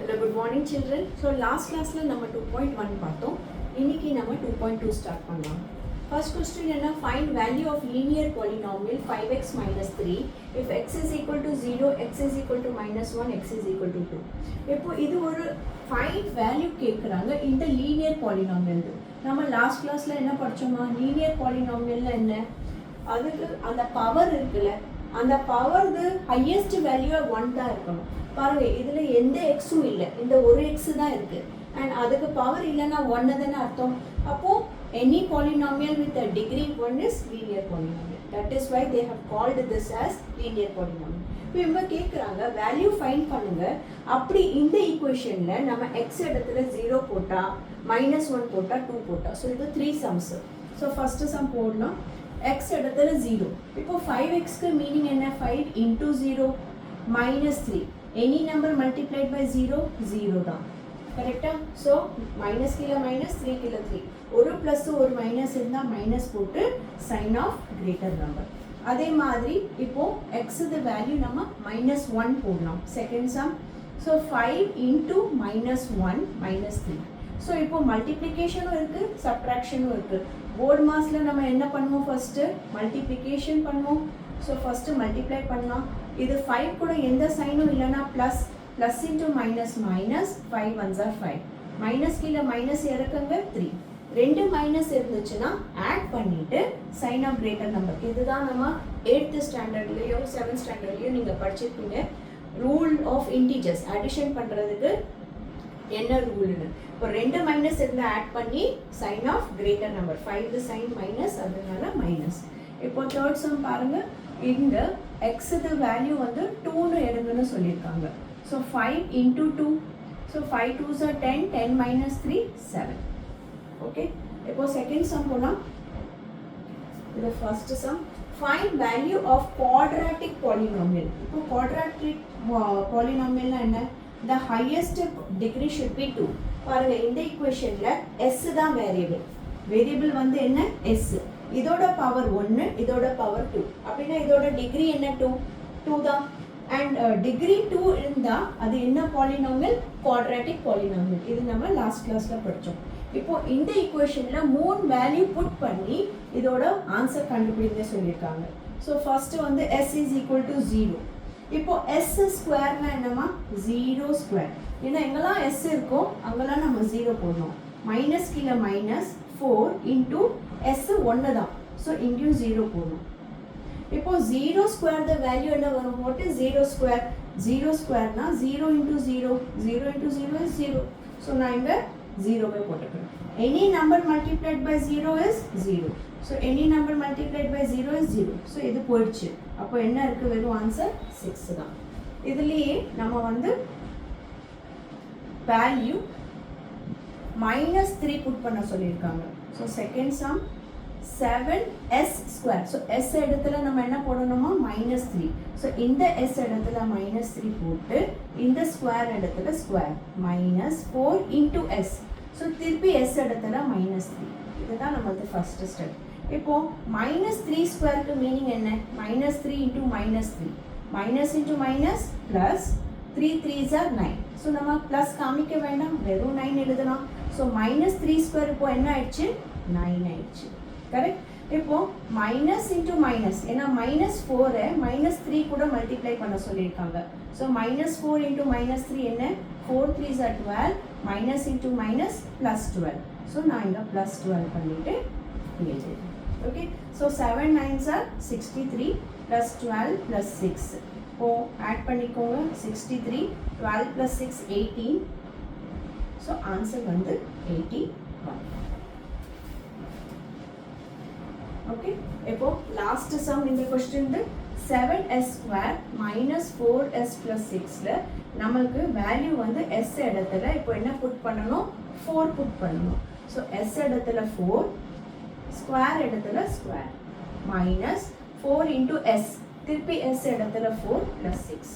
Hello, good morning children. So last class la நம்ம 2.1 பார்த்தோம். இன்னைக்கு நம்ம 2.2 ஸ்டார்ட் பண்ணலாம். First question என்ன, find value of linear polynomial 5x minus 3 if x is equal to 0, x is equal to minus 1, x is equal to 2. இப்போ இது ஒரு find value கேக்குறாங்க இந்த linear polynomial. நம்ம last classல என்ன படிச்சோமா, linear polynomialல என்ன, அதுக்கு அந்த பவர் இருக்குல்ல, அந்த பவர்து highest value 1 தான் இருக்கணும். பாருங்க இதுல எந்த எக்ஸும் இல்லை, இந்த ஒரு எக்ஸ் தான் இருக்கு அண்ட் அதுக்கு பவர் இல்லைன்னா ஒன்று தானே அர்த்தம். அப்போ any polynomial with a degree 1 is linear polynomial. That is why they have called this as linear polynomial. இப்போ இவங்க கேட்குறாங்க வேல்யூ ஃபைண்ட் பண்ணுங்க. அப்படி இந்த ஈக்குவேஷன்ல நம்ம எக்ஸ் இடத்துல 0 போட்டா, -1 போட்டா, 2 போட்டா, ஸோ இது 3 சம்ஸ். ஸோ ஃபர்ஸ்ட் சம் போடலாம். எக்ஸ் இடத்துல 0. இப்போ 5xக்கு மீனிங் என்ன, 5 into 0 minus 3. Any number multiplied by 0, 0 தான். கரெக்டா? ஸோ மைனஸ் கீழே மைனஸ், 3 கீழே 3. ஒரு ப்ளஸ் ஒரு மைனஸ் இருந்தால் மைனஸ் போட்டு சைன் ஆஃப் கிரேட்டர் நம்பர். அதே மாதிரி இப்போ எக்ஸுது வேல்யூ நம்ம -1 போடலாம். Second sum. So 5 into -1 -3. So இப்போ மல்டிப்ளிகேஷனும் இருக்குது, சப்ட்ராக்ஷனும் இருக்குது. போர்ட் மாஸில் நம்ம என்ன பண்ணுவோம், ஃபஸ்ட்டு மல்டிப்ளிகேஷன் பண்ணுவோம். ஸோ ஃபஸ்ட்டு மல்டிப்ளை பண்ணலாம். இது 5 கூட எந்த சைனும் இல்லைன்னா plus, plus into minus minus, 5 1s are 5. Minus கீழே மைனஸ் இறக்குங்க 3. ரெண்டு மைனஸ் இருந்துச்சுன்னா ஆட் பண்ணிட்டு சைன் ஆஃப் கிரேட்டர் நம்பர். இதுதான் நம்ம 8th ஸ்டாண்டர்ட்லேயோ 7th ஸ்டாண்டர்ட்லேயோ நீங்கள் படிச்சிருப்பீங்க. ரூல் ஆஃப் இன்டிஜர்ஸ் அடிஷன் பண்ணுறதுக்கு என்ன ரூல்னு. இப்போ ரெண்டு மைனஸ் இருந்தால் ஆட் பண்ணி sign of greater number. 5 sign minus, அதனால மைனஸ். இப்போ தேர்ட் சம் பாருங்க. இந்த எக்ஸுது வேல்யூ வந்து 2ன்னு எடுங்கன்னு சொல்லியிருக்காங்க. So 5 into 2. So 5 2s are 10, 10 minus 3, 7. Okay, இப்போ செகண்ட் சம் போகலாம். இது first sum. Find value of quadratic polynomial. இப்போ குவாட்ராட்டிக் பாலினாமியல்னா என்ன, the highest degree should be 2. பாருங்க இந்த ஈக்குவேஷன்ல s தான் வேரியபிள். வேரியபிள் வந்து என்ன, s. இதோட பவர் 1, இதோட பவர் 2. அப்படின்னா இதோட டிகிரி என்ன, 2 தான். அண்ட் டிகிரி 2 இருந்தால் அது என்ன பாலினாமியல், குவாட்ராட்டிக் பாலினாமியல். இது நம்ம லாஸ்ட் கிளாஸில் படித்தோம். இப்போ இந்த ஈக்குவேஷனில் 3 வேல்யூ புட் பண்ணி இதோட ஆன்சர் கண்டுபிடிங்க சொல்லியிருக்காங்க. ஸோ ஃபர்ஸ்ட் வந்து s is equal to 0. இப்போ s ஸ்கொயர்னா என்னமா, 0 ஸ்கொயர். ஏன்னா எங்கெல்லாம் s இருக்கோ அங்கெல்லாம் நம்ம 0 போடணும். மைனஸ் கீழே மைனஸ், 4 இன்டூ s 1 தான். ஸோ இங்கேயும் 0 போடணும். இப்போ 0 ஸ்கொயர் த வேல்யூ என்ன வரும், வாட் இஸ் 0 ஸ்கொயர், 0 ஸ்கொயர்னா 0 இன்டூ 0, 0 இன்டூ 0 இஸ் 0. ஸோ நான் இங்கே 0 போட்டுக்கிறேன். Any number multiplied by 0 is 0. So any number multiplied by 0 is 0. So இது போயிடுச்சு. அப்போ என்ன இருக்குது, வெறும் ஆன்சர் 6 தான். இதுலேயே நம்ம வந்து வேல்யூ -3 புட் பண்ண சொல்லியிருக்காங்க. So second sum 7s square. So s இடத்துல நம்ம என்ன போடணுமா, -3. ஸோ இந்த s இடத்துல -3 போட்டு இந்த ஸ்கொயர் இடத்துல ஸ்கொயர் -4 இன்டூ s. ஸோ திருப்பி s இடத்துல -3. இதுதான் நம்மளது ஃபர்ஸ்ட் ஸ்டெப். இப்போ -3 ஸ்கொயருக்கு மீனிங் என்ன, -3 into -3, minus into minus plus, 3 3s are 9. So நம்ம ப்ளஸ் காமிக்க வேண்டாம், வெறும் 9 எழுதலாம். ஸோ -3 ஸ்கொயர் இப்போ என்ன ஆயிடுச்சு, 9 ஆயிடுச்சு. கரெக்ட். இப்போ மைனஸ் இன்டூ மைனஸ், ஏன்னா -4 -3 கூட மல்டிப்ளை பண்ண சொல்லியிருக்காங்க. ஸோ -4 இன்டூ -3 என்ன, 4 3s are 12, minus into minus plus 12. So நான் இங்கே ப்ளஸ் 12 பண்ணிட்டு எழுதுறேன். Okay, so 7 9s are 63 plus 12 plus 6. இப்போ ஆட் பண்ணிக்கோங்க, 63, 12 ப்ளஸ் 6 18. ஸோ ஆன்சர் வந்து 81. ஓகே, இப்போ லாஸ்ட் சம் இந்த question 7s square -4s plus 6ல நம்மளுக்கு வேல்யூ வந்து s இடத்துல இப்போ என்ன புட் பண்ணணும், 4 புட் பண்ணணும். ஸோ s இடத்துல 4, ஸ்கொயர் இடத்துல ஸ்கொயர், -4 இன்டூ s, திருப்பி s இடத்துல 4 ப்ளஸ் 6.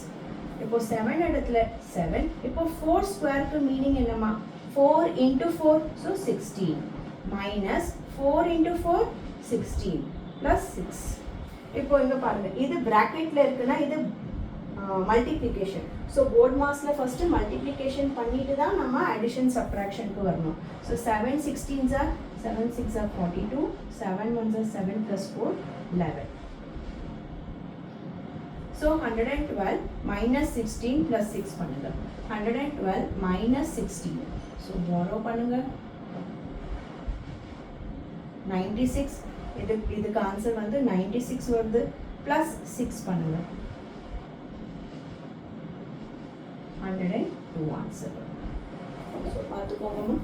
இப்போ 7 இடத்துல 7. இப்போ 4 ஸ்கொயருக்கு மீனிங் என்னமா, 4 இன்டூ 4, ஸோ 16, -4 இன்டூ 4 16 ப்ளஸ் 6. இப்போ இங்கே பாருங்கள், இது ப்ராக்கெட்டில் இருக்குன்னா இது மல்டிப்ளிகேஷன். ஸோ போர்ட் மாஸில் ஃபஸ்ட்டு மல்டிப்ளிகேஷன் பண்ணிட்டு தான் நம்ம அடிஷன் சப்ட்ராக்ஷனுக்கு வரணும். So 7 16s are 7 6 are 42, 7 1s are 7 plus 4 11. So 112 minus 16 plus 6 பண்ணுங்க. 112 minus 16. So borrow பண்ணுங்க. 96. இதுக்கு ஆன்சர் வந்து 96 வருது. plus 6 பண்ணுங்க. 102 ஆன்சர். ஸோ பார்த்துக்கோங்கம்மா.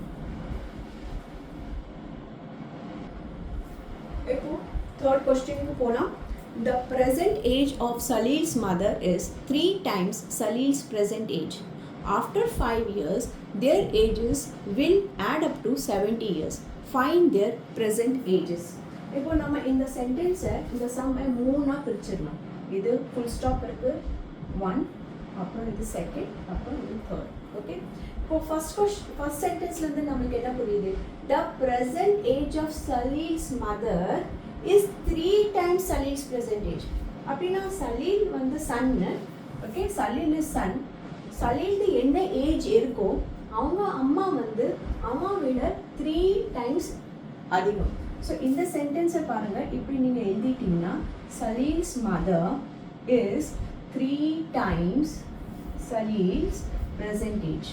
இப்போ தேர்ட் கொஸ்டினுக்கு போகலாம். The present age of Salil's mother is 3 times Salil's present age. After 5 years, their ages will add up to 70 years. Find their present ages. இப்போ நம்ம இந்த சென்டென்ஸை இந்த சம்மை மூணாக பிரிச்சிடலாம். இது ஃபுல் ஸ்டாப் இருக்கு 1, அப்புறம் இது செகண்ட், அப்புறம் இது தேர்ட். ஓகே, இப்போ ஃபர்ஸ்ட் சென்டென்ஸ்லேருந்து நம்மளுக்கு என்ன புரியுது? The present age of Salil's mother is 3 times Salil's present age. அப்படின்னா சலீல் வந்து சன்னு. Okay, Salil is son. சலீலுக்கு என்ன ஏஜ் இருக்கோ அவங்க அம்மா வந்து அம்மா விட 3 டைம்ஸ் அதிகம். ஸோ இந்த சென்டென்ஸை பாருங்கள், இப்படி நீங்கள் எழுதிட்டீங்கன்னா Salil's mother is 3 times Salil's present age.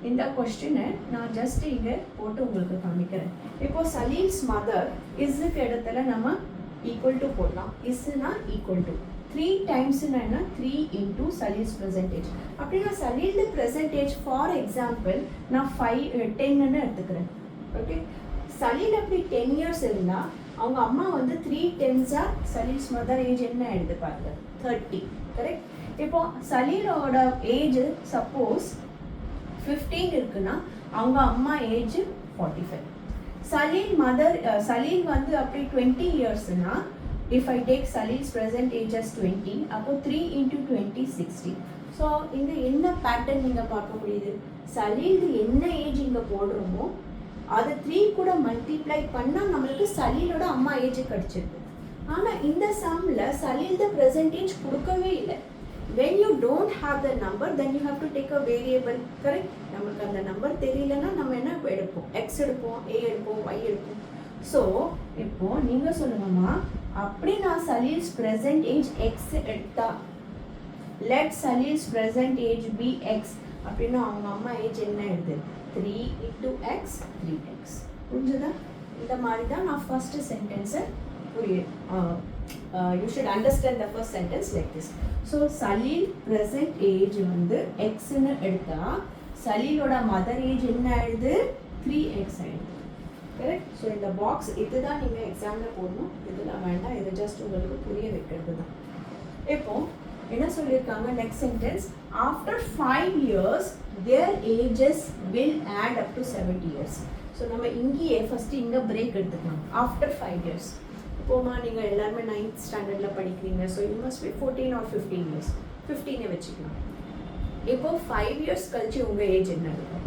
இந்த கொஸ்டினை நான் ஜஸ்ட் இங்கே போட்டு உங்களுக்கு காமிக்கிறேன். இப்போ Salil's mother இஸ்க்கு இடத்துல நம்ம ஈக்குவல் டு போடலாம். இஸ்னா ஈக்குவல் டு 3 டைம்ஸ்னா என்ன? 3 into Salil's present age. அப்படின்னா Salil's present age for example நான் 10ன்னு எடுத்துக்கிறேன். ஓகே, Salil அப்படி 10 இயர்ஸ் இருந்தால் அவங்க அம்மா வந்து 3 10s Salil's mother ஏஜ் என்ன எடுத்து பாருங்க 30. கரெக்ட். இப்போ Salilோட ஏஜ் சப்போஸ் 15 இருக்குன்னா அவங்க அம்மா ஏஜ் 45. Salil வந்து அப்படி 20 இயர்ஸ்னா if I take Salil's present age as 20, அப்போ 3 into 20 60. ஸோ இங்கே என்ன பேட்டர்ன் நீங்கள் பார்க்க முடியுது? Salilக்கு என்ன ஏஜ் இங்கே போடுறோமோ அதை 3 கூட மல்டிப்ளை பண்ணால் நம்மளுக்கு Salilோட அம்மா ஏஜ் கிடச்சிருக்கு. ஆனால் இந்த சம்மில் Salil's present age கொடுக்கவே இல்லை. When you don't have the number, then you have to take a variable. Correct? நமக்கு அந்த நம்பர் தெரியலன்னா நம்ம என்ன எடுப்போம்? X எடுப்போம், A எடுப்போம், Y எடுப்போம். ஸோ இப்போ நீங்கள் சொல்லுங்கம்மா, அப்படி நான் Salil's present age X எடுத்தா, let Salil's present age be X, அப்படின்னா அவங்க அம்மா ஏஜ் என்ன எடுது? 3 into X, 3X. புரிஞ்சுதா? இந்த மாதிரி தான் நான் ஃபர்ஸ்ட் சென்டென்ஸை you should understand the first sentence like this. So Salil present age வந்து Xன்னு எடுத்தா Salilோட மதர் ஏஜ் என்ன ஆயிடுது? 3X ஆயிடுது. கரெக்ட். ஸோ இந்த பாக்ஸ் இதுதான் நீங்கள் எக்ஸாமில் போடணும். இதெல்லாம் வேண்டாம், இது ஜஸ்ட் உங்களுக்கு புரிய வைக்கிறது தான். இப்போ என்ன சொல்லியிருக்காங்க? Next sentence, after 5 years their ages will add up to 70 years. So நம்ம இங்கேயே ஃபஸ்ட்டு இங்கே பிரேக் எடுத்துக்கலாம். ஆஃப்டர் 5 years இப்போமா நீங்கள் எல்லாருமே 9th ஸ்டாண்டர்டில் படிக்கிறீங்க. So you must be 14 or 15 years. 15 வச்சுக்கலாம். இப்போது 5 years கழிச்சு உங்கள் ஏஜ் என்ன இருக்கும்?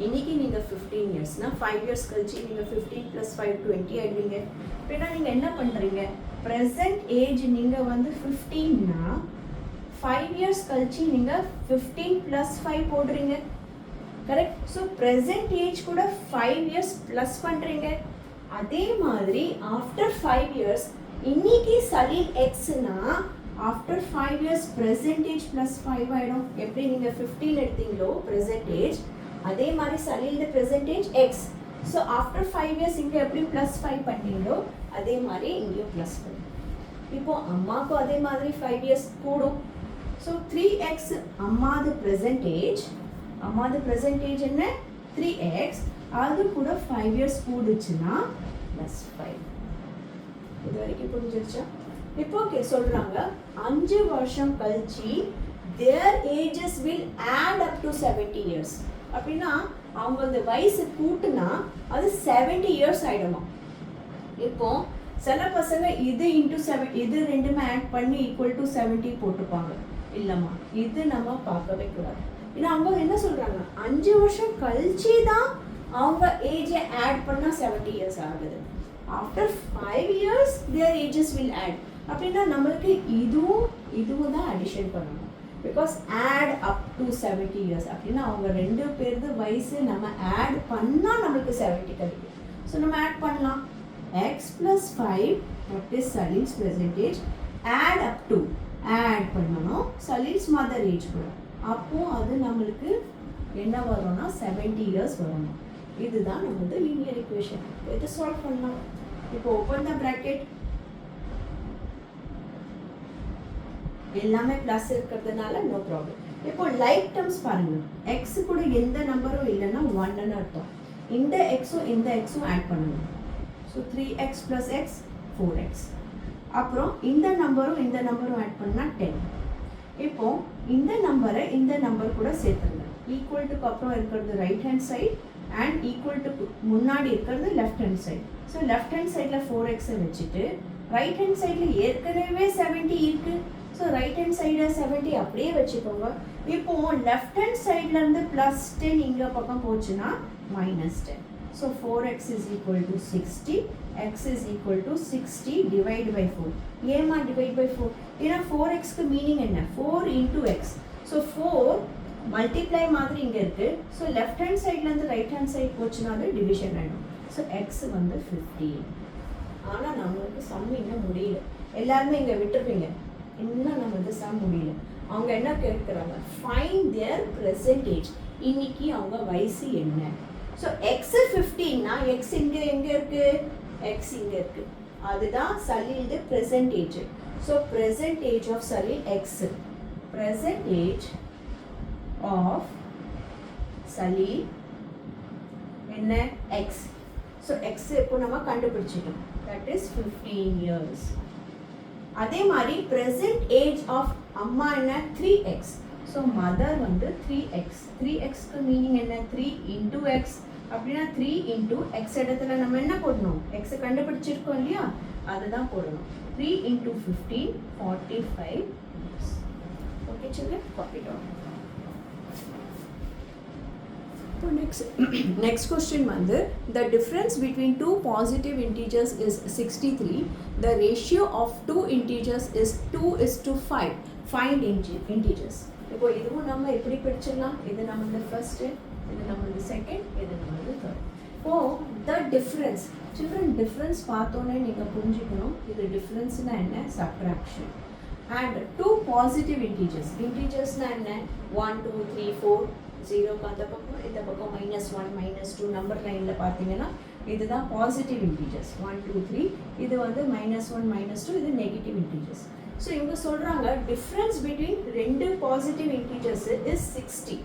இன்றைக்கி நீங்கள் 15 இயர்ஸ்னால் 5 years கழிச்சு நீங்கள் 15 + 5 20 ஆகிடுவீங்க. அப்படின்னா நீங்கள் என்ன பண்ணுறீங்க? ப்ரெசன்ட் ஏஜ் நீங்கள் வந்து 15னா 5 years கழிச்சு நீங்கள் 15 + 5 போடுறீங்க. கரெக்ட். ஸோ ப்ரெசன்ட் ஏஜ் கூட 5 years ப்ளஸ் பண்ணுறீங்க. அதே மாதிரி ஆஃப்டர் 5 years இன்னைக்கு Salil Xனா ஆஃப்டர் 5 years ப்ரெசன்டேஜ் ப்ளஸ் 5 ஆகிடும். எப்படி நீங்கள் 15 எடுத்தீங்களோ ப்ரெசன்டேஜ், அதே மாதிரி Salil percentage X. So after 5 years இங்கே எப்படி ப்ளஸ் 5 பண்ணீங்களோ அதே மாதிரி இங்கேயும் ப்ளஸ் பண்ணி. இப்போது அம்மாவுக்கும் அதே மாதிரி 5 years கூடும். ஸோ 3X அம்மாது ப்ரெசன்டேஜ் என்ன? 3X. அது கூட 5 years கூடுச்சுன்னா ப்ளஸ் 5. இது வரைக்கும் புரிஞ்சிருச்சா? இப்போ ஓகே சொல்கிறாங்க 5 வருஷம் கழிச்சு their ages will add up to 70 years. அப்படின்னா அவங்களது வயசு கூட்டுனா அது 70 years ஆகிடுமா. இப்போ சில பசங்க இது இன்ட்டு 7 இது ரெண்டுமே ஆட் பண்ணி ஈக்குவல் டு 70 போட்டுப்பாங்க. இல்லைம்மா, இது நம்ம பார்க்கவே கூடாது. ஏன்னா அவங்க என்ன சொல்கிறாங்க? 5 வருஷம் கழிச்சு தான் அவங்க ஏஜை ஆட் பண்ணால் 70 years ஆகுது. After 5 years their ages will add. அப்படின்னா நம்மளுக்கு இதுவும் இதுவும் தான் அடிஷன் பண்ணணும். Because add up to 70 years அப்படின்னா அவங்க ரெண்டு பேருது வயசு நம்ம ஆட் பண்ணால் நம்மளுக்கு 70 கிடைக்கும். ஸோ நம்ம ஆட் பண்ணலாம். X plus 5 what is Salil's percentage, add up to add பண்ணணும் Salil's mother ஏஜ் கூட. அப்போ அது நம்மளுக்கு என்ன வரும்னா 70 இயர்ஸ் வரணும். இதுதான் நம்மளது லீனியர் ஈக்குவேஷன். இதை சால்வ் பண்ணலாம். இப்போ ஓப்பன் த பிராக்கெட், எல்லாமே ப்ளஸ் இருக்கிறதுனால நோ ப்ராப்ளம். இப்போ லைக் டேர்ம்ஸ் பாருங்க, எக்ஸ் கூட எந்த நம்பரும் இல்லைன்னா 1ன்னு அர்த்தம். இந்த எக்ஸும் இந்த எக்ஸும் ஆட் பண்ணணும். So 3x + x 4x. அப்புறம் இந்த நம்பரும் ஆட் பண்ணால் 10. இப்போ இந்த நம்பரை இந்த நம்பர் கூட சேர்த்துருங்க. ஈக்குவல் டுக்கு அப்புறம் இருக்கிறது right hand side and equal to முன்னாடி இருக்கிறது left hand side. So left hand சைடில் 4xஐ வச்சுட்டு ரைட் ஹேண்ட் சைடில் ஏற்கனவே 70 இருக்குது. ஸோ ரைட் ஹேண்ட் சைடில் 70 அப்படியே வச்சுக்கோங்க. இப்போ லெஃப்ட் ஹேண்ட் சைட்லேருந்து +10 இங்கே பக்கம் போச்சுன்னா -10. So 4x = 60, x = 60 divide by 4. ஏமா டிவைட் பை 4? ஏன்னா 4xக்கு மீனிங் என்ன? 4 into x. ஸோ 4 மல்டிப்ளை மாதிரி இங்கே இருக்குது. ஸோ லெஃப்ட் ஹேண்ட் சைட்லேருந்து ரைட் ஹேண்ட் சைட் போச்சுனாலும் டிவிஷன் ஆகிடும். ஸோ x வந்து 15. ஆனால் நம்மளுக்கு சம் இன்னும் முடியல. எல்லாருமே இங்கே விட்டுருப்பீங்க, இன்னும் நம்மளுக்கு சம் முடியல. அவங்க என்ன கேட்குறாங்க? ஃபைண்ட் தேர் பெர்சன்டேஜ். இன்னைக்கு அவங்க வயசு என்ன? ஸோ எக்ஸ் 15னா எக்ஸ் இங்கே எங்கே இருக்குது? எக்ஸ் இங்கே இருக்குது. அதுதான் சலீல்டு present age. So present age of Salil X. Present age of Salil என்ன? எக்ஸ். ஸோ எக்ஸ் இப்போ நம்ம கண்டுபிடிச்சிட்டோம். That is 15 years. அதே மாதிரி present ஏஜ் ஆஃப் அம்மா என்ன? 3x. ஸோ மதர் வந்து 3x. 3xக்கு மீனிங் என்ன? 3 into x. அப்படின்னா 3 into x இடத்துல நம்ம என்ன போடணும்? x கண்டுபிடிச்சிருக்கோம் இல்லையா, அதுதான் போடணும். 3 into 15 45 years. Okay children, copy down. So next question வந்து the difference between two positive integers is 63. The ratio of two integers is 2:5. Find integers. இப்போ இதுவும் நம்ம எப்படி பிடிச்சிடலாம்? இது நம்மளது ஃபர்ஸ்ட், இது நம்மளது செகண்ட், இது நம்மளது தேர்ட். இப்போ the difference, children difference பார்த்தோன்னே நீங்கள் புரிஞ்சுக்கணும் இது டிஃப்ரென்ஸ்னா என்ன? Subtraction. and two positive integers. Integersனா என்ன? 1 2 3 4. 0க்கு அந்த பக்கம், இந்த பக்கம் -1 -2 நம்பர் லைனில் பார்த்தீங்கன்னா இதுதான் பாசிட்டிவ் இன்டீஜர்ஸ். 1 2 3. இது வந்து -1 -2, இது நெகட்டிவ் இன்டீஜர்ஸ். ஸோ இவங்க சொல்கிறாங்க டிஃப்ரென்ஸ் பிட்வீன் ரெண்டு பாசிட்டிவ் இன்டீஜர்ஸ் இஸ் 60.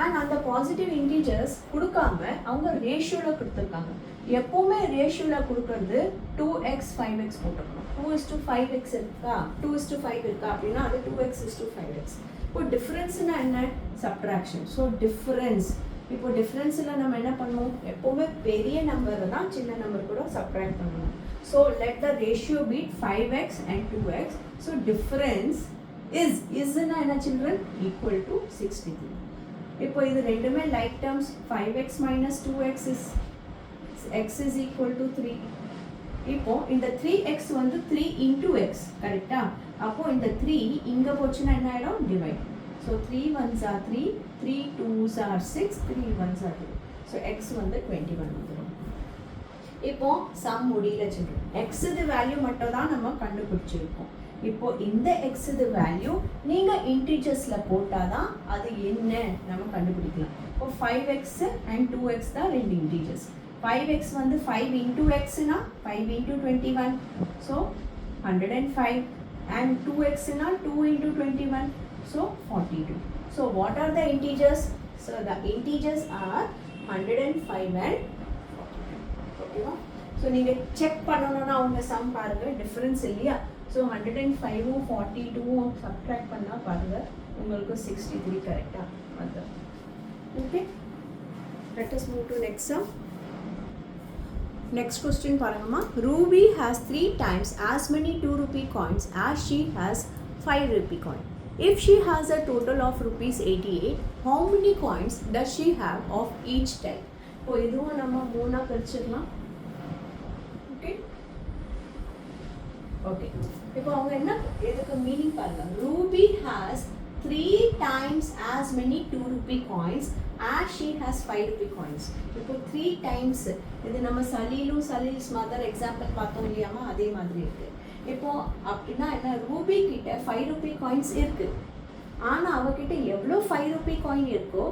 அண்ட் அந்த பாசிட்டிவ் இன்டீஜர்ஸ் கொடுக்காம அவங்க ரேஷியோவில் கொடுத்துருக்காங்க. எப்போவுமே ரேஷியோவில் கொடுக்கறது 2x 5x போட்டுக்கணும். 2:5x இருக்கா, 2:5 இருக்கா அப்படின்னா அது 2x:5x. இப்போ டிஃப்ரென்ஸ்னா என்ன? சப்ட்ராக்ஷன். ஸோ டிஃப்ரென்ஸ், இப்போ டிஃப்ரென்ஸில் நம்ம என்ன பண்ணுவோம்? எப்போவுமே பெரிய நம்பரை தான் சின்ன நம்பர் கூட சப்ட்ராக்ட் பண்ணணும். So let the ratio be 5x and 2x. So difference இஸ்னா என்ன சில்ட்ரன்? Equal to 63. இப்போ இது ரெண்டுமே like terms. 5x - 2x is x is equal to 3. இப்போ இந்த 3x வந்து 3 into x கரெக்டா? அப்போ இந்த 3 இங்கே போச்சுன்னா என்ன ஆகிடும்? Divide. So 3 1s are 3, 3 2s are 6, 3 1s are 2. So X வந்து 21 வந்துடும். இப்போ சம் முடியல சில்ட்ரன். எக்ஸுது வேல்யூ மட்டும் தான் நம்ம கண்டுபிடிச்சிருக்கோம். இப்போ இந்த எக்ஸுது வேல்யூ நீங்கள் இன்டீஜர்ஸில் போட்டால் தான் அது என்ன நம்ம கண்டுபிடிக்கலாம். இப்போ 5x and 2x தான் ரெண்டு இன்டீஜர்ஸ். 5x வந்து 5 into xனா 5 into 21. So 105. and 2x na 2 into 21, so 42. So what are the integers? So the integers are 105 and 42. Okay va? So நீங்க செக் பண்ணனும்னா உங்க சம் பாருங்க டிஃபரன்ஸ் இல்லையா. So 105 42 சப்ட்ராக்ட் பண்ணா பாருங்க உங்களுக்கு 63 கரெக்ட்டா வந்து. Okay, let us move to next sum. Next question parangama. Ruby has 3 times as many 2 rupee coins as she has 5 rupee coin. If she has a total of rupees 88, how many coins does she have of each type? So idhu nama moona pirichiralam. Okay. இப்போ அவங்க என்ன இதுக்கு meaning பாருங்க. Ruby has 3 times as many 2 rupee coins as she has 5 rupee coins. இப்போ 3 times இது நம்ம சலீல்ஸ் mother example பார்த்தோம் இல்லையாமா, அதே மாதிரி இருக்கு. இப்போ அப்படின்னா என்ன, ரூபி கிட்ட 5 rupee coins இருக்கு. ஆனால் அவகிட்ட எவ்வளோ 5 rupee coin இருக்கோ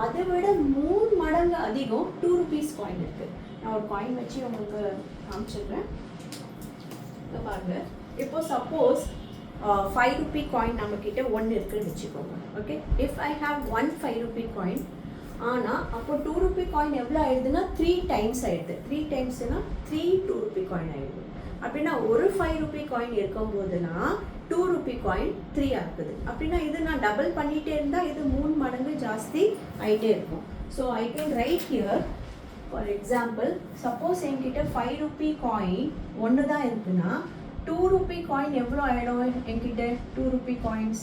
அதை விட 3 மடங்கு அதிகம் 2 rupees coin இருக்கு. நான் ஒரு காயின் வச்சு உங்களுக்கு காமிச்சிடுறேன். பாருங்க. இப்போ சப்போஸ் 5 rupee coin நம்ம கிட்ட 1 இருக்குன்னு வச்சுக்கோங்க. Okay, if I have 1 5 rupee coin, ஆனால் அப்போ 2 rupee coin எவ்வளோ ஆயிடுதுன்னா 3 times ஆயிடுது. 3 timesனா 3 2 rupee coin ஆயிடுது. அப்படின்னா ஒரு 5 rupee coin இருக்கும்போதுனா 2 rupee coin 3 ஆகுது. அப்படின்னா இது நான் டபுள் பண்ணிகிட்டே இருந்தால் இது 3 மடங்கு ஜாஸ்தி ஆகிட்டே இருக்கும். So I can write here for example, suppose என்கிட்ட 5 rupee coin ஒன்று தான் இருக்குன்னா 2 rupee coin எவ்வளோ ஆகிடும் என்கிட்ட? 2 rupee coins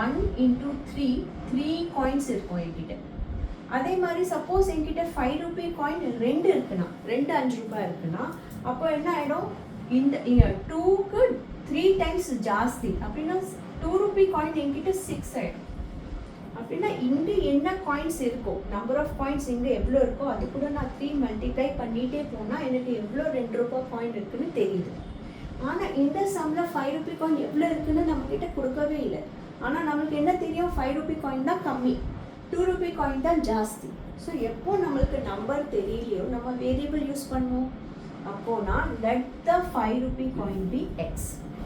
1 into 3 coins இருக்கும் என்கிட்ட. அதே மாதிரி சப்போஸ் என்கிட்ட 5 rupee coin 2 இருக்குன்னா, 2 5 ரூபாய் இருக்குன்னா, அப்போ என்ன ஆகிடும்? இந்த 2க்கு 3 times ஜாஸ்தி. அப்படின்னா 2 rupee coin என்கிட்ட 6 ஆகிடும். அப்படின்னா இங்கே என்ன காயின்ஸ் இருக்கோ, நம்பர் ஆஃப் காயின்ஸ் இங்கே எவ்வளோ இருக்கோ அது கூட நான் 3 மல்டிப்ளை பண்ணிகிட்டே போனால் எனக்கு எவ்வளோ 2 ரூபாய் காயின் இருக்குன்னு தெரியுது. ஆனால் இந்த சம்மில் 5 rupee coin எவ்வளோ இருக்குன்னு நம்மக்கிட்ட கொடுக்கவே இல்லை. ஆனால் நம்மளுக்கு என்ன தெரியும்? 5 rupee coin தான் கம்மி, 2 rupee coin தான் ஜாஸ்தி. ஸோ எப்போ நம்மளுக்கு நம்பர் தெரியலையோ நம்ம வேரியபிள் யூஸ் பண்ணுவோம். அப்போனா let the 5 rupee coin be x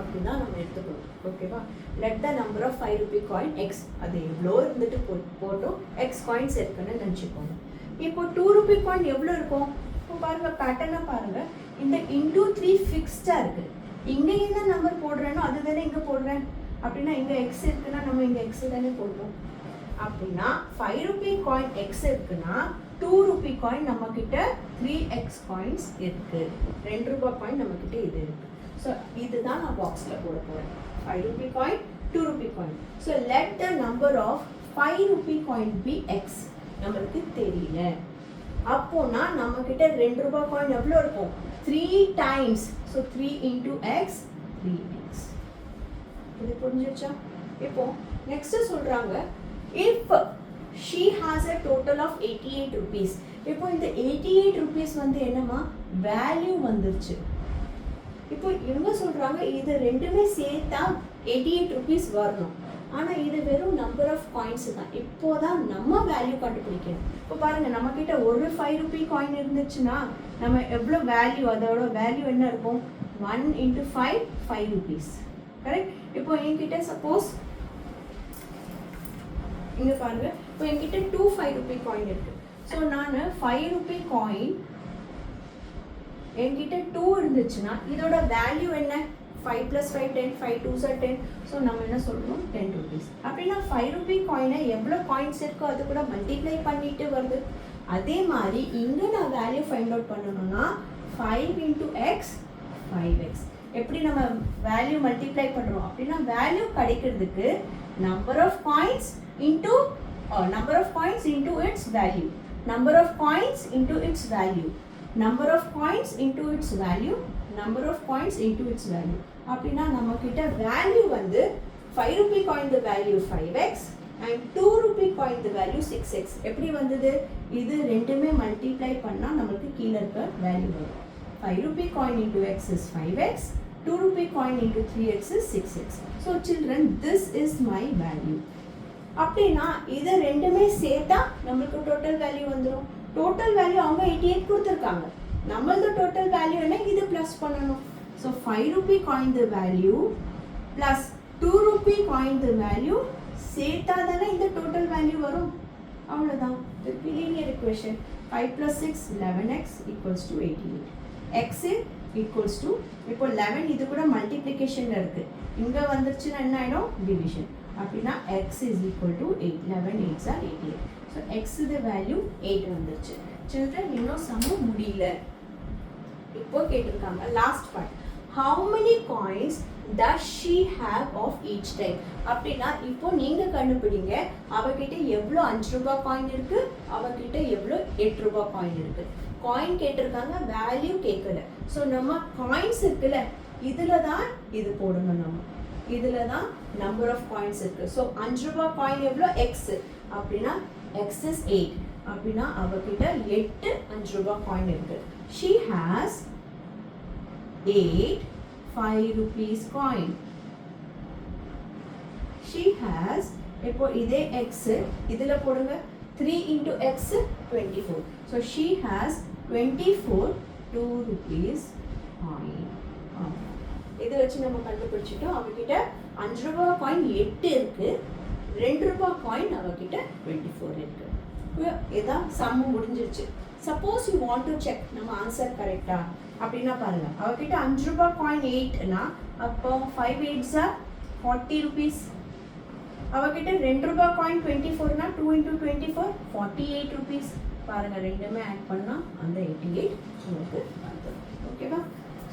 அப்படின்னா நம்ம எடுத்துக்கணும். ஓகேவா? Let the number of 5 rupee coin x, அது எவ்வளோ இருந்துட்டு போட்டோம் எக்ஸ் காயின்ஸ் இருக்குன்னு நினச்சிக்கோங்க. இப்போ 2 rupee coin எவ்வளோ இருக்கும்? இப்போ பாருங்கள், பேட்டர்னை பாருங்கள். இந்த இன்டூ 3 ஃபிக்ஸ்டாக இருக்குது. இங்கே என்ன நம்பர் போடுறேனோ அது தானே இங்கே போடுறேன். அப்படின்னா இங்கே எக்ஸ் இருக்குன்னா நம்ம இங்கே எக்ஸ் தானே போடுறோம். அப்படின்னா 5 rupee coin x இருக்குன்னா 2 rupee coin நம்மக்கிட்ட 3x coins இருக்கு. 2 ரூபாய் காயின் நம்மக்கிட்ட இது இருக்கு. ஸோ இதுதான் நான் பாக்ஸில் போட போகிறேன். 5 rupee coin, 2 rupee coin. So let the number of 5 rupee coin be x. நம்மளுக்கு தெரியல. அப்போனா நம்மக்கிட்ட 2 ரூபாய் காயின் எவ்வளோ இருக்கும்? 3 times. So 3 into x, 3x. இது புரிஞ்சிச்சா? இப்போ நெக்ஸ்ட் சொல்கிறாங்க, if she has a total of 88 rupees. இப்போ இந்த 88 rupees வந்து என்னமா வேல்யூ வந்துருச்சு. இப்போ இவங்க சொல்கிறாங்க இது ரெண்டுமே சேர்த்தா 88 rupees வரணும். ஆனால் இது வெறும் நம்பர் ஆஃப் காயின்ஸ் தான். இப்போ தான் நம்ம வேல்யூ கண்டுபிடிக்கணும். இப்போ பாருங்கள், நம்மக்கிட்ட ஒரு 5 rupee காயின் இருந்துச்சுன்னா நம்ம எவ்வளோ வேல்யூ, அதோட வேல்யூ என்ன இருக்கும்? 1 into 5, 5 rupees. கரெக்ட்? இப்போ என்கிட்ட சப்போஸ் இங்கே பாருங்கள், இப்போ என்கிட்ட 2 5 rupee காயின் இருக்குது. ஸோ நான் 5 rupee காயின் என்கிட்ட 2 இருந்துச்சுன்னா இதோட வேல்யூ என்ன? 5 + 5 10, 5 2s are 10. ஸோ நம்ம என்ன சொல்லணும்? 10 rupees. அப்படின்னா 5 rupee காயினை எவ்வளோ காயின்ஸ் இருக்கோ அது கூட மல்டிப்ளை பண்ணிட்டு வருது. அதே மாதிரி இங்கே நான் வேல்யூ ஃபைண்ட் அவுட் பண்ணணும்னா 5 into x, 5x. எப்படி நம்ம வேல்யூ மல்டிப்ளை பண்ணுறோம்? அப்படின்னா வேல்யூ கிடைக்கிறதுக்கு number of coins into its value, number of coins into its value, number of coins into its value, number of coins into its value. அப்படின்னா நம்மக்கிட்ட value வந்து 5 rupee coin the value 5x and 2 rupee coin the value 6x. எப்படி வந்தது? இது ரெண்டுமே multiply பண்ணால் நம்மளுக்கு கீழே இருக்க வேல்யூ வரும். 5 rupee coin into x is 5x, 2 rupee coin into 3x is 6x. So children, this is my value. அப்படின்னா இதை ரெண்டுமே சேர்த்தா நம்மளுக்கு டோட்டல் வேல்யூ வந்துடும். டோட்டல் வேல்யூ அவங்க 88 கொடுத்துருக்காங்க. நம்மளது டோட்டல் வேல்யூ என்ன? இது ப்ளஸ் பண்ணணும். So 5 rupee coin the value plus 2 rupee coin the value சேர்த்தா தானே இந்த டோட்டல் வேல்யூ வரும். அவ்வளோதான். திருப்பி linear equation 5 + 6 11x equals to 88. x equals to, இப்போ 11 இது கூட மல்டிப்ளிகேஷனில் இருக்குது. இங்கே வந்துருச்சுன்னா என்ன ஆகிடும்? டிவிஷன். அப்படின்னா x is equal to 8. 11 8s are 88. So x இது வேல்யூ 8 வந்துருச்சு. சில்ட்ரன், இன்னும் சம முடியல. இப்போ கேட்டிருக்காங்க last part, how many coins does she have of each type? அப்படின்னா இப்போ நீங்கள் கண்டுபிடிங்க அவகிட்ட எவ்வளோ 5 ரூபாய் காயின் இருக்குது, அவகிட்ட எவ்வளோ 8 ரூபாய் காயின் இருக்குது. காயின் கேட்டிருக்காங்க, வேல்யூ கேட்கல. ஸோ நம்ம காயின்ஸ் இருக்குல்ல, இதில் தான் இது போடணும். நம்ம இதில் தான் நம்பர் ஆஃப் காயின்ஸ் இருக்குது. ஸோ 5 ரூபாய் காயின் எவ்வளோ? எக்ஸ். அப்படின்னா எக்ஸ் இஸ் 8. அப்படின்னா அவகிட்ட 8 5 ரூபாய் காயின் இருக்குது. She has 8 5 rupees coin. She has, இப்போ இதே x இதில் போடுங்க, 3 into x 24. So she has 24 2 rupees coin. இதை வச்சு நம்ம கண்டுபிடிச்சிட்டோம். அவகிட்ட 5 ரூபாய் காயின் 8 இருக்கு, 2 ரூபாய் காயின் அவகிட்ட 24 இருக்கு. இதான் சம் முடிஞ்சிருச்சு. Suppose you want to check நம்ம ஆன்சர் கரெக்டா அப்படின்னா பாருங்க, அவகிட்ட 5 ரூபாய் காயின் 8னா அப்போ 5 8s are 40 rupees. அவகிட்ட 2 ரூபாய் காயின் 24னா 2 into 24 48 rupees. பாருங்க, ரெண்டுமே ஆட் பண்ணா அந்த 88 உங்களுக்கு வந்துடும். ஓகேவா?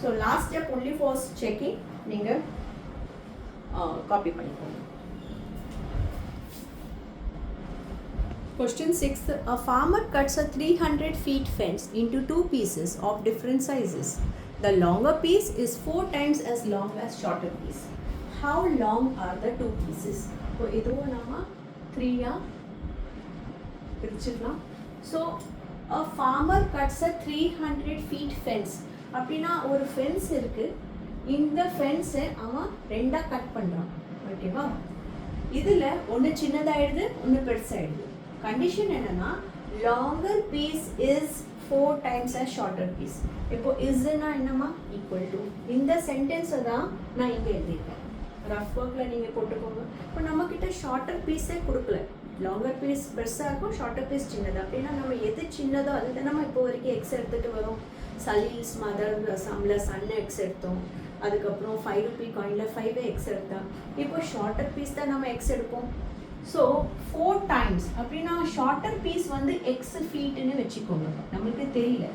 So last step only for checking, நீங்கள் காப்பி பண்ணிக்கோங்க. Question 6. A farmer cuts a 300 feet fence into 2 pieces of different sizes. The longer piece is 4 times as long as shorter piece. How long are the 2 pieces? So, இதுவும் நம்ம 3 பிரிச்சுக்கலாம். So, a farmer cuts a 300 feet fence. அப்படின்னா ஒரு fence இருக்கு, இந்த ஃபென்ஸை அவன் 2 cut பண்ணுறான். ஓகேவா? இதில் ஒன்று சின்னதாகிடுது, ஒன்று பெருசாகிடுது. கண்டிஷன் என்னன்னா longer piece is 4 times as shorter piece. இப்போ இஸ்னா என்னமா? Equal to. இந்த சென்டென்ஸை தான் நான் இங்கே எழுதியிருக்கேன். ரஃப் ஒர்க்கில் நீங்கள் போட்டுக்கோங்க. இப்போ நம்மக்கிட்ட ஷார்ட்டர் பீஸே கொடுக்கல, லாங்கர் பீஸ் பெருசாக இருக்கும், ஷார்ட்டர் பீஸ் சின்னதாக. அப்படின்னா நம்ம எது சின்னதோ அதுக்கு நம்ம இப்போ வரைக்கும் எக்ஸ் எடுத்துகிட்டு வரோம். சலீல்ஸ் மதர் சம்மில் சன் எக்ஸ் எடுத்தோம், அதுக்கப்புறம் 5 ரூபி காயினில் 5 எக்ஸ் எடுத்தோம். இப்போ ஷார்ட்டர் பீஸ் தான் நம்ம எக்ஸ் எடுப்போம். ஸோ 4 times அப்படின்னா ஷார்ட்டர் பீஸ் வந்து எக்ஸ் ஃபீட்டுன்னு வச்சுக்கோங்க, நம்மளுக்கு தெரியல.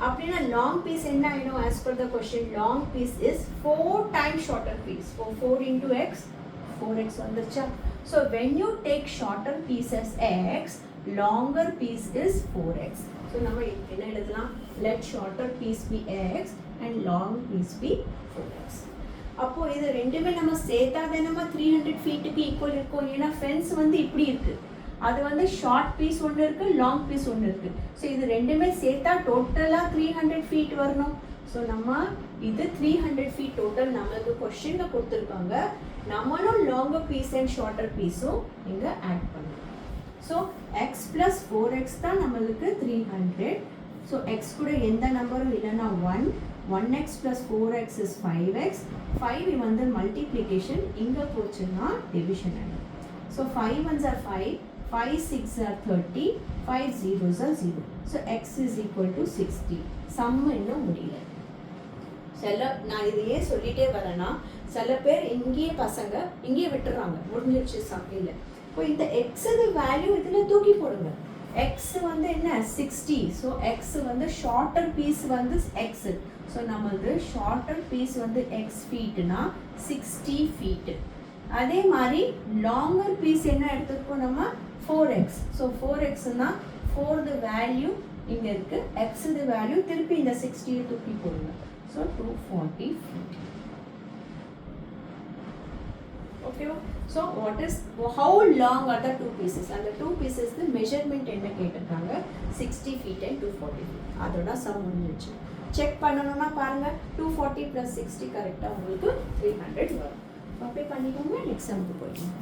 அப்படின்னா லாங் பீஸ் என்ன ஆகிடும்? As per the question long piece is 4 times shorter piece. So 4 into x 4x வந்துருச்சா? So when you take shorter piece as x, longer piece is 4x. So நம்ம என்ன எழுதலாம்? Let shorter piece be x and long piece be 4x. அப்போ இது ரெண்டுமே நம்ம சேர்த்தாதே நம்ம 300 ஃபீட்டுக்கு equal இருக்கும். ஏன்னா ஃபென்ஸ் வந்து இப்படி இருக்கு, அது வந்து ஷார்ட் பீஸ் ஒன்று இருக்கு, லாங் பீஸ் ஒன்று இருக்கு. ஸோ இது ரெண்டுமே சேர்த்தா டோட்டலாக 300 ஃபீட் வரணும். ஸோ நம்ம இது 300 ஃபீட் டோட்டல் நம்மளுக்கு கொஸ்டினில் கொடுத்துருக்காங்க. நம்மளும் லாங்கர் பீஸ் அண்ட் ஷார்ட்டர் பீஸும் இங்கே ஆட் பண்ணணும். ஸோ எக்ஸ் ப்ளஸ் 4x தான் நம்மளுக்கு 300. ஸோ எக்ஸ் கூட எந்த நம்பரும் இல்லைன்னா 1x plus 4x is 5x. 5 வந்து multiplication, இங்கே போச்சுன்னா division ஆகும். So 5 ones are 5, 5 6 are 30, 5 zeros are 0. So x is equal to 60. Sum இன்னும் முடியல. நான் இதையே சொல்லிட்டே வரேன்னா சில பேர் இங்கேயே பசங்க இங்கேயே விட்டுறாங்க, முடிஞ்சிருச்சு சம் இல்லை. இப்போ இந்த எக்ஸுக்கு வேல்யூ இதில் தூக்கி போடுங்க. எக்ஸ் வந்து என்ன? 60. ஸோ எக்ஸ் வந்து ஷார்ட்டர் பீஸ் வந்து எக்ஸ். ஸோ நம்மளுக்கு ஷார்ட்டர் பீஸ் வந்து எக்ஸ் ஃபீட்னா 60 ஃபீட்டு. அதே மாதிரி லாங்கர் பீஸ் என்ன எடுத்துருக்கோம் நம்ம? 4x. ஸோ 4xனா 4 வேல்யூ இங்கே இருக்குது, எக்ஸ் வேல்யூ திருப்பி இந்த 60 தூக்கி போடுங்க. So 240 feet. ஓகேவா? So what is how long are the 2 pieces? அந்த 2 பீசஸ்க்கு மெஷர்மெண்ட் என்ன கேட்டிருக்காங்க? 60 ஃபீட் அண்ட் 240 ஃபீட். அதோட சம் முடிஞ்சிச்சு. செக் பண்ணணும்னா பாருங்கள், 240 + 60 கரெக்டாக உங்களுக்கு 300 வரும். அப்படியே பண்ணிக்கோங்க. நெக்ஸ்ட் சம்க்கு போயிடலாம்.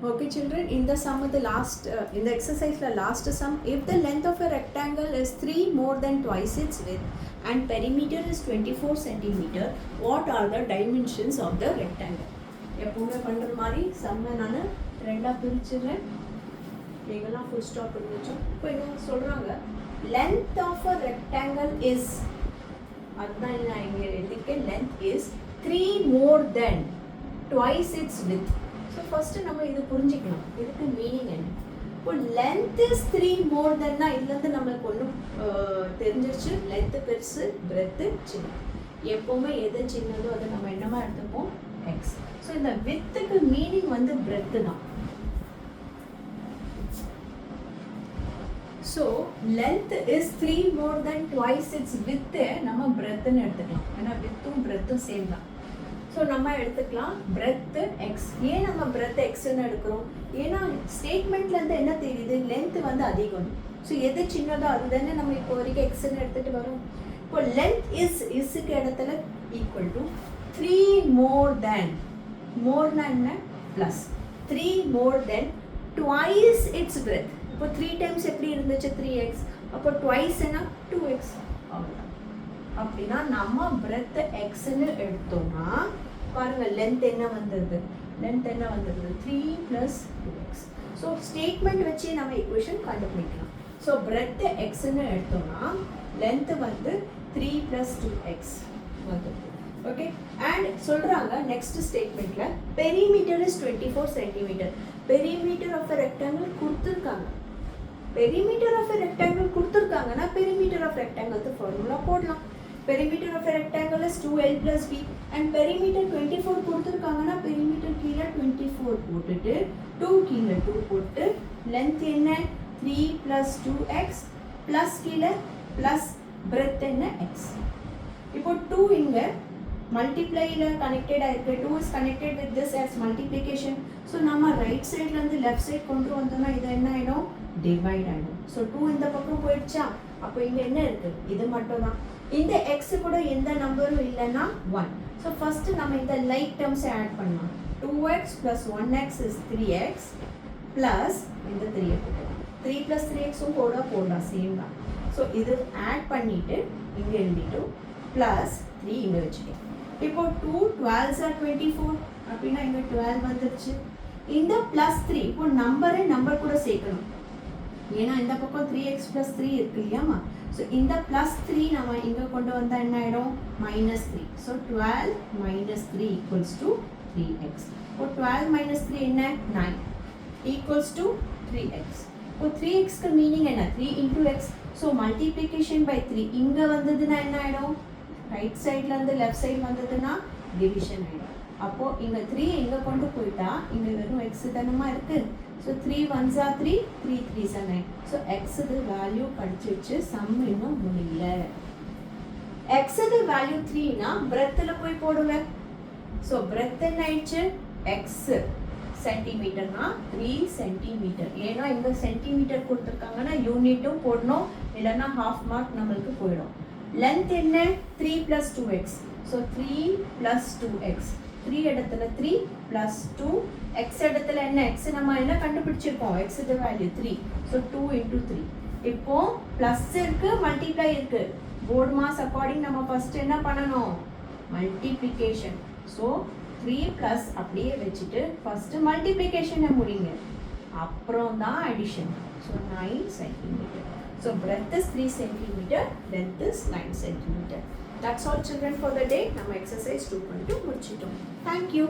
Okay children, in the sum of the last in the exercise la last sum, if the length of a rectangle is 3 more than twice its width and perimeter is 24 centimeter, what are the dimensions of the rectangle? எப்பவுமே பண்ற மாதிரி சம்ம நான் ரெண்டா பிரிச்சுறேன், நீங்களாம் full stop பண்ணி வச்சோம். இப்போ இவங்க சொல்றாங்க length of a rectangle is, அதுதான் நான் இங்கே எழுதியிருக்கேன், length is 3 more than twice its width. So first நம்ம இது புரிஞ்சிக்கலாம், இதுக்கு மீனிங் என்ன. இப்போ லென்த் இஸ் 3 more than இதுலேருந்து நம்மளுக்கு ஒன்றும் தெரிஞ்சிருச்சு. லென்த்து பெருசு, பிரெத்து சின்ன. எப்போவுமே எது சின்னதோ அதை நம்ம என்னமா எடுத்துப்போம்? எக்ஸ். ஸோ இந்த வித்துக்கு மீனிங் வந்து பிரெத்து தான். So length is 3 more than twice its width நம்ம பிரெத்துன்னு எடுத்துக்கலாம். ஏன்னா வித்தும் பிரெத்தும் சேம் தான். ஸோ நம்ம எடுத்துக்கலாம் பிரெத் எக்ஸ். ஏன் நம்ம பிரெத் எக்ஸ்ன்னு எடுக்கிறோம்? ஏன்னா ஸ்டேட்மெண்ட்லேருந்து என்ன தெரியுது, லென்த் வந்து அதிகம். ஸோ எது சின்னதோ அதுதானே நம்ம இப்போ வரைக்கும் எக்ஸ்ன்னு எடுத்துகிட்டு வரோம். இப்போ லென்த் இஸ்க்கு இடத்துல equal to 3 more than, Morna என்ன plus 3 more than twice its breadth. இப்போ 3 times எப்படி இருந்துச்சு 3x, அப்போ twice என்ன 2x. அவ்வளோதான். அப்படின்னா நம்ம breadth xன்னு எடுத்தோம்னா பாருங்க லென்த் என்ன வந்தது, லென்த் என்ன வந்தது 3 + 2x. ஸோ ஸ்டேட்மெண்ட் வச்சு நம்ம ஈக்குவேஷன் கண்டுபிடிக்கலாம். ஸோ breadth xன்னு எடுத்தோம்னா லென்த் வந்து 3 + 2x வந்தது. ஓகே, அண்ட் சொல்றாங்க நெக்ஸ்ட் ஸ்டேட்மெண்ட்ல perimeter is 24 centimetre. Perimeter of a rectangle கொடுத்துருக்காங்க. பெரிமீட்டர் ஆஃப் a rectangle கொடுத்துருக்காங்கன்னா பெரிமீட்டர் ஆஃப் ரெக்டாங்கிள் ஃபார்முலா போடலாம். Perimeter of a rectangle is 2l + b and perimeter 24 கொடுத்துருக்காங்கன்னா perimeter கீழே 24 போட்டுட்டு 2 கீழே 2 போட்டு லென்த் என்ன 3 + 2x ப்ளஸ் கீழே ப்ளஸ் பிரெத் என்ன x. இப்போ 2 இங்க மல்டிப்ளைல கனெக்டட் ஆயிருக்கு. 2 is connected with this as multiplication. So நம்ம ரைட் சைட்ல இருந்து லெஃப்ட் சைட் கொண்டு வந்தோம்னா இது என்ன ஆயிடும், டிவைட் ஆயிடும். ஸோ 2 இந்த பக்கம் போயிடுச்சா, அப்போ இங்க என்ன இருக்கு, இது மட்டும் தான். இந்த x கூட எந்த நம்பரும் இல்லைன்னா 1. ஸோ ஃபர்ஸ்ட் நம்ம இந்த லைக் டேர்ம்ஸ் ஆட் பண்ணலாம். 2x + 1x is 3x plus இந்த 3 போடலாம். 3 + 3x போடலாம் சேம் தான். ஸோ இது ஆட் பண்ணிட்டு இங்க எழுதிட்டு ப்ளஸ் 3 இங்க வச்சுக்கலாம். இப்போ 2 12s are 24 அப்படின்னா இங்க 12 வந்துருச்சு. இந்த +3 இப்போ நம்பர் கூட சேர்க்கணும். ஏன்னா இந்த பக்கம் 3x + 3 இருக்கு இல்லையாமா. ஸோ இந்த +3 நம்ம இங்க கொண்டு வந்தா என்ன ஆயிடும் -3. So 12 - 3 = 3x. இப்போ 12 - 3 என்ன 9 = 3x. இப்போ 3xக்கு மீனிங் என்ன 3 × x. ஸோ மல்டிப்ளிகேஷன் பை 3 இங்க வந்ததுன்னா என்ன ஆயிடும், ரைட் சைட்ல இருந்து லெஃப்ட் சைடு வந்ததுன்னா டிவிஷன் ஆயிடும். அப்போ இங்க 3 இங்க கொண்டு போயிட்டா இங்க வெறும் x தானமா இருக்கு. So 3 1s are 3, 3 3s are 9. So x து வேல்யூ கடிச்சிச்சு, சம் இன்னும் முடியல. x து வேல்யூ 3னா பிரெத்ல போய் போடுவேன். ஸோ பிரெத் என்ன ஆயிடுச்சு x சென்டிமீட்டர்னா 3 சென்டிமீட்டர். ஏன்னா இங்க சென்டிமீட்டர் கொடுத்துருக்காங்கன்னா யூனிட்டும் போடணும், இல்லைன்னா ஹாஃப் மார்க் நம்மளுக்கு போயிடும். லென்த் என்ன 3 + 2x. So 3 + 2x. 3 இடத்துல 3 + 2 x இடத்துல என்ன x நம்ம என்ன கண்டுபிடிச்சிருக்கோம், x து வேல்யூ 3. ஸோ 2 × 3. இப்போ ப்ளஸ் இருக்கு மல்டிப்ளை இருக்கு. போர்ட் மாஸ் அக்கார்டிங் நம்ம ஃபர்ஸ்ட் என்ன பண்ணணும், மல்டிப்ளிகேஷன். ஸோ 3 ப்ளஸ் அப்படியே வச்சுட்டு ஃபர்ஸ்ட் மல்டிப்ளிகேஷனை முடிங்க, அப்புறம் தான் addition. So 9 centimetre. So breadth is 3 cm, length is 9 cm. That's all children for the day. நம்ம exercise 2.2 முடிச்சிட்டோம். Thank you.